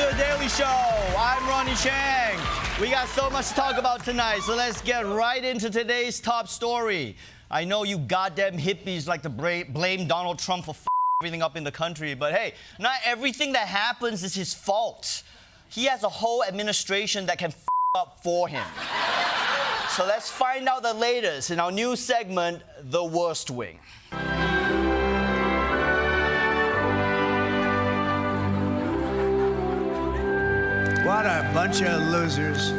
to The Daily Show. I'm Ronny Chieng. We got so much to talk about tonight, so let's get right into today's top story. I know you goddamn hippies like to blame Donald Trump for everything up in the country, but hey, not everything that happens is his fault. He has a whole administration that can up for him. So let's find out the latest in our new segment, The Worst Wing. What a bunch of losers.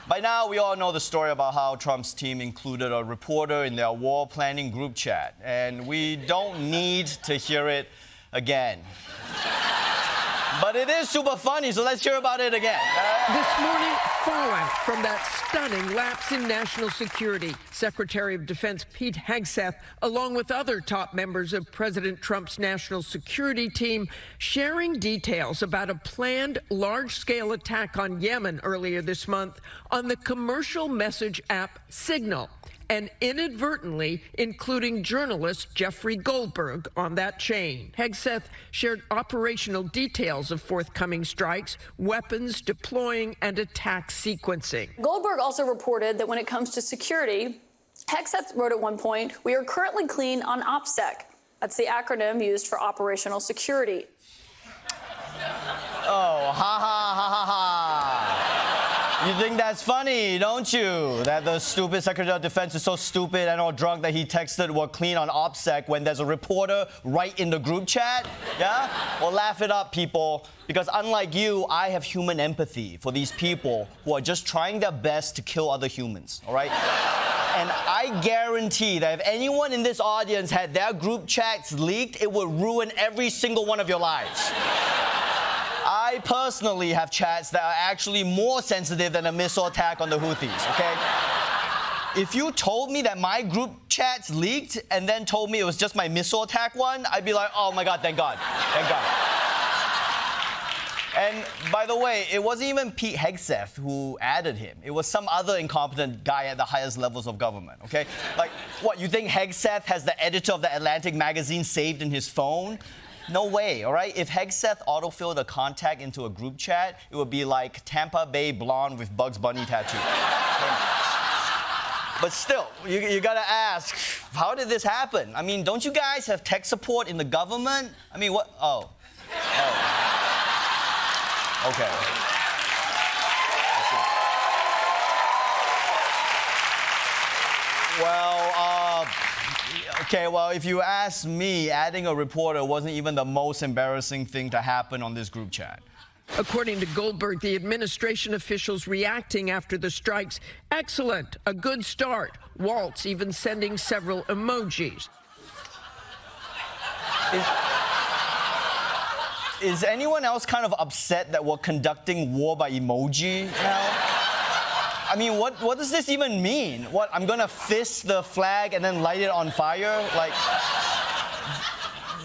By now, we all know the story about how Trump's team included a reporter in their war planning group chat, and we don't need to hear it again. But it is super funny, so let's hear about it again. This morning, fallout from that stunning lapse in national security. Secretary of Defense Pete Hegseth, along with other top members of President Trump's national security team, sharing details about a planned large-scale attack on Yemen earlier this month on the commercial message app Signal, and inadvertently including journalist Jeffrey Goldberg on that chain. Hegseth shared operational details of forthcoming strikes, weapons deploying, and attack sequencing. Goldberg also reported that when it comes to security, Hegseth wrote at one point, "We are currently clean on OPSEC." That's the acronym used for operational security. Oh, ha ha ha ha ha. You think that's funny, don't you? That the stupid Secretary of Defense is so stupid and all drunk that he texted "we're clean on OPSEC" when there's a reporter right in the group chat? Yeah? Well, laugh it up, people. Because unlike you, I have human empathy for these people who are just trying their best to kill other humans, all right? And I guarantee that if anyone in this audience had their group chats leaked, it would ruin every single one of your lives. I personally have chats that are actually more sensitive than a missile attack on the Houthis, okay? If you told me that my group chats leaked and then told me it was just my missile attack one, I'd be like, oh my God, thank God, thank God. And by the way, it wasn't even Pete Hegseth who added him. It was some other incompetent guy at the highest levels of government, okay? Like, what, you think Hegseth has the editor of the Atlantic magazine saved in his phone? No way, all right? If Hegseth autofilled a contact into a group chat, it would be like Tampa Bay blonde with Bugs Bunny tattoo. But still, you gotta ask, how did this happen? I mean, don't you guys have tech support in the government? I mean, what? Oh. Okay. Well, if you ask me, adding a reporter wasn't even the most embarrassing thing to happen on this group chat. According to Goldberg, the administration officials reacting after the strikes, excellent, a good start. Waltz even sending several emojis. Is anyone else kind of upset that we're conducting war by emoji now? I mean, what does this even mean? What, I'm gonna fist the flag and then light it on fire? Like,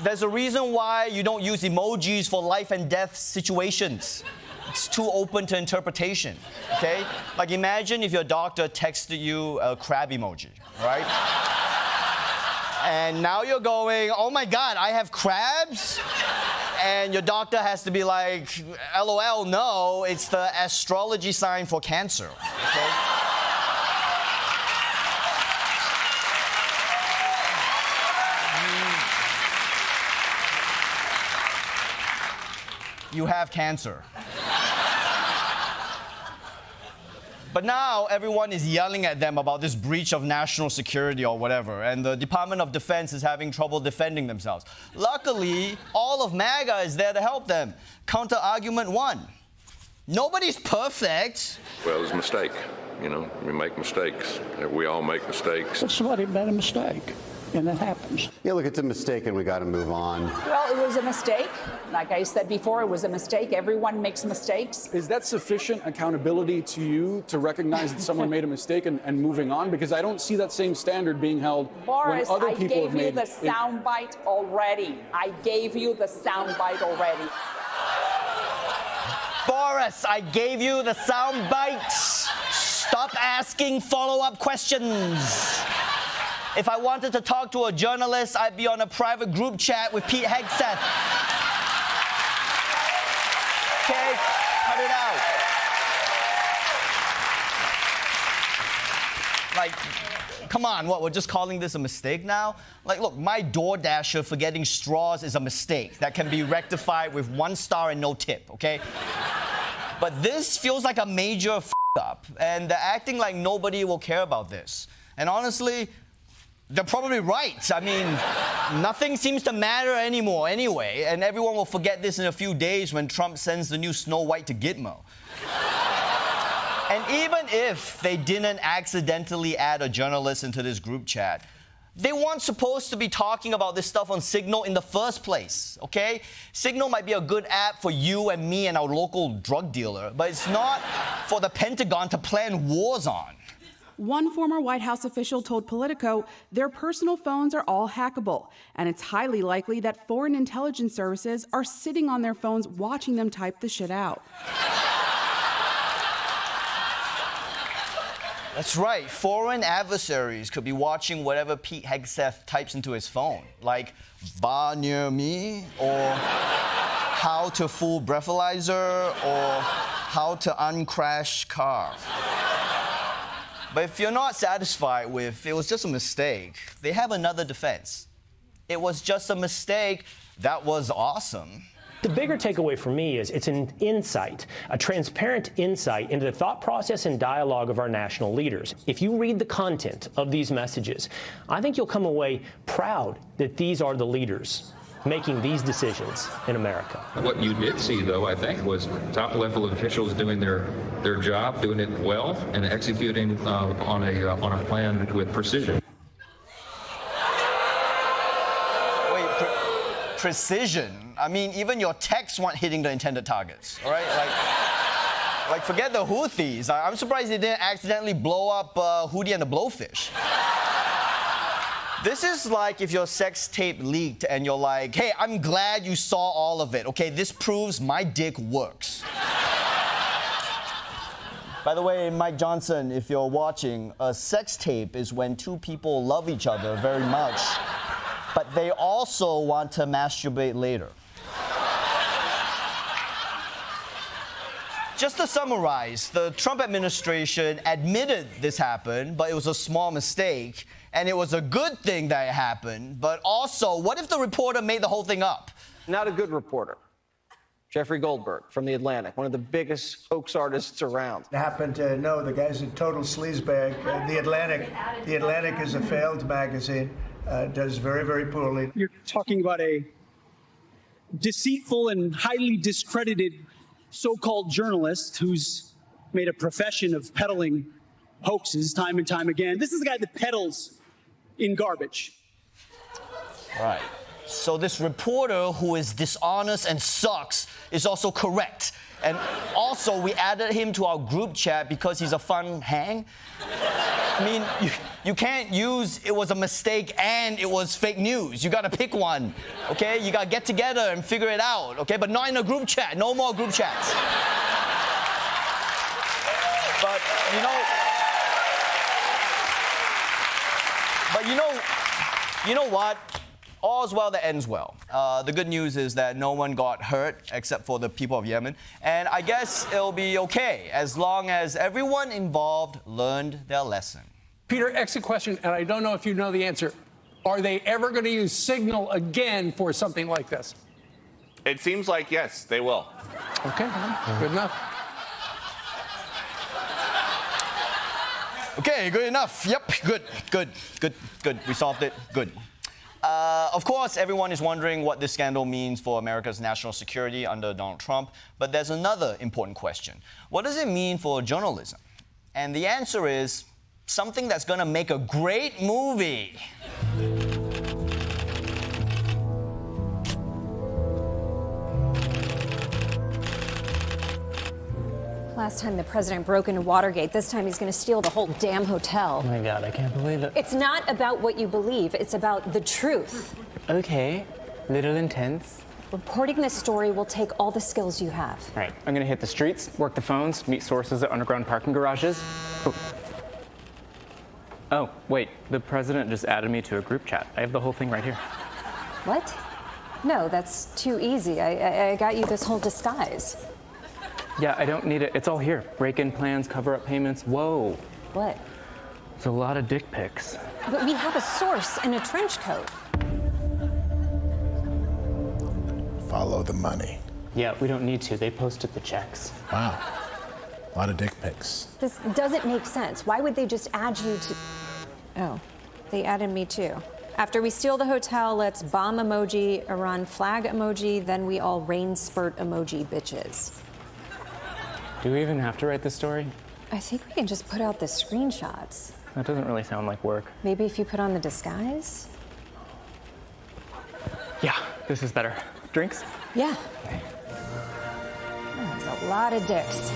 there's a reason why you don't use emojis for life and death situations. It's too open to interpretation, okay? Like, imagine if your doctor texted you a crab emoji, right? And now you're going, oh my God, I have crabs? And your doctor has to be like, LOL, no, it's the astrology sign for cancer. Okay? You have cancer. But now everyone is yelling at them about this breach of national security or whatever, and the Department of Defense is having trouble defending themselves. Luckily, all of MAGA is there to help them. Counter-argument one. Nobody's perfect. Well, it's a mistake. You know, we make mistakes. We all make mistakes. But somebody made a mistake, and that happens. Yeah, look, it's a mistake, and we got to move on. Well, it was a mistake. Like I said before, it was a mistake. Everyone makes mistakes. Is that sufficient accountability to you to recognize that someone made a mistake and moving on? Because I don't see that same standard being held Boris, when other people have made... I gave you the soundbite already. I gave you the soundbite already. Boris, I gave you the soundbite. Stop asking follow-up questions. If I wanted to talk to a journalist, I'd be on a private group chat with Pete Hegseth. Okay? Cut it out. Like, come on, what, we're just calling this a mistake now? Like, look, my DoorDasher forgetting straws is a mistake that can be rectified with 1 star and no tip, okay? But this feels like a major f***up, and they're acting like nobody will care about this. And honestly, they're probably right. I mean, nothing seems to matter anymore anyway, and everyone will forget this in a few days when Trump sends the new Snow White to Gitmo. And even if they didn't accidentally add a journalist into this group chat, they weren't supposed to be talking about this stuff on Signal in the first place, okay? Signal might be a good app for you and me and our local drug dealer, but it's not for the Pentagon to plan wars on. One former White House official told Politico their personal phones are all hackable, and it's highly likely that foreign intelligence services are sitting on their phones watching them type the shit out. That's right. Foreign adversaries could be watching whatever Pete Hegseth types into his phone, like "bar near me," or "how to fool breathalyzer," or "how to uncrash car." But if you're not satisfied with "it was just a mistake," they have another defense. It was just a mistake. That was awesome. The bigger takeaway for me is it's an insight, a transparent insight into the thought process and dialogue of our national leaders. If you read the content of these messages, I think you'll come away proud that these are the leaders making these decisions in America. What you did see, though, I think, was top-level officials doing their job, doing it well, and executing on a plan with precision. Precision. I mean, even your texts weren't hitting the intended targets, all right? Like forget the Houthis. I'm surprised they didn't accidentally blow up Houthi and the Blowfish. This is like if your sex tape leaked and you're like, hey, I'm glad you saw all of it, okay? This proves my dick works. By the way, Mike Johnson, if you're watching, a sex tape is when two people love each other very much, but they also want to masturbate later. Just to summarize, the Trump administration admitted this happened, but it was a small mistake, and it was a good thing that it happened, but also, what if the reporter made the whole thing up? Not a good reporter. Jeffrey Goldberg from The Atlantic, one of the biggest hoax artists around. I happen to know the guy's a total sleazebag. The Atlantic is a failed magazine. Does very, very poorly. You're talking about a deceitful and highly discredited so-called journalist who's made a profession of peddling hoaxes time and time again. This is the guy that peddles in garbage. All right. So this reporter who is dishonest and sucks is also correct. And also, we added him to our group chat because he's a fun hang. I mean, you can't use "it was a mistake" and "it was fake news." You gotta pick one, okay? You gotta get together and figure it out, okay? But not in a group chat. No more group chats. But you know what? All's well that ends well. The good news is that no one got hurt except for the people of Yemen. And I guess it'll be okay as long as everyone involved learned their lesson. Peter, exit question, and I don't know if you know the answer. Are they ever going to use Signal again for something like this? It seems like yes, they will. Okay, good enough. Okay, good enough. Yep, good. We solved it. Good. Of course, everyone is wondering what this scandal means for America's national security under Donald Trump, but there's another important question. What does it mean for journalism? And the answer is something that's gonna make a great movie. Last time the president broke into Watergate, this time he's going to steal the whole damn hotel. Oh my God, I can't believe it. It's not about what you believe, it's about the truth. Okay, little intense. Reporting this story will take all the skills you have. All right, I'm gonna hit the streets, work the phones, meet sources at underground parking garages. Oh, wait, the president just added me to a group chat. I have the whole thing right here. What? No, that's too easy. I got you this whole disguise. Yeah, I don't need it. It's all here. Break-in plans, cover-up payments. Whoa. What? There's a lot of dick pics. But we have a source in a trench coat. Follow the money. Yeah, we don't need to. They posted the checks. Wow. A lot of dick pics. This doesn't make sense. Why would they just add you to... Oh, they added me too. After we steal the hotel, let's bomb emoji, Iran flag emoji, then we all rain spurt emoji bitches. Do we even have to write this story? I think we can just put out the screenshots. That doesn't really sound like work. Maybe if you put on the disguise? Yeah, this is better. Drinks? Yeah. That's a lot of dicks.